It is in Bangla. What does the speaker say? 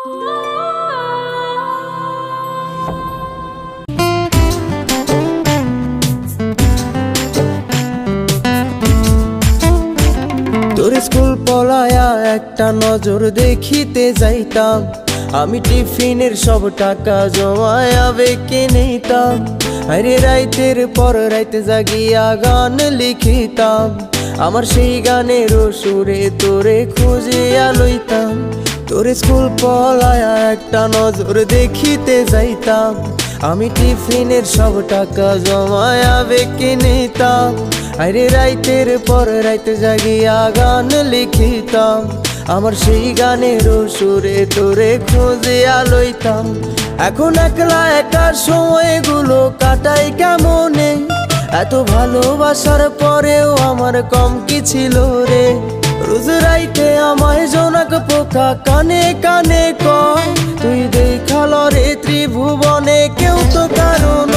তোর স্কুল পলায়া একটা নজর দেখিতে যাইতাম, আমি টিফিনের সব টাকা জমায়া বেঁকে নিতাম। আরে রাইতের পর রাইতে জাগিয়া গান লিখিতাম, আমার সেই গানের সুরে তোরে খুঁজিয়া লইতাম। তোর স্কুল পলায়া একটা নজর দেখিতে যাইতাম, আমি টিফিনের সব টাকা জমায়া বেঁকে নিতাম। আরে রাইতের পর রাইতে জাগিয়া গান লিখিতাম, আমার সেই গানের সুরে তোরে খুঁজিয়া লইতাম। এখন একলা একা সময়গুলো কাটাই কেমনে, এত ভালোবাসার পরেও আমার কম কি ছিল রে। রোজ রাইতে আমায় জোনাক পোকা কানে কানে কয়, তুই দেখাল রে ত্রিভুবনে কেউ তো কারণ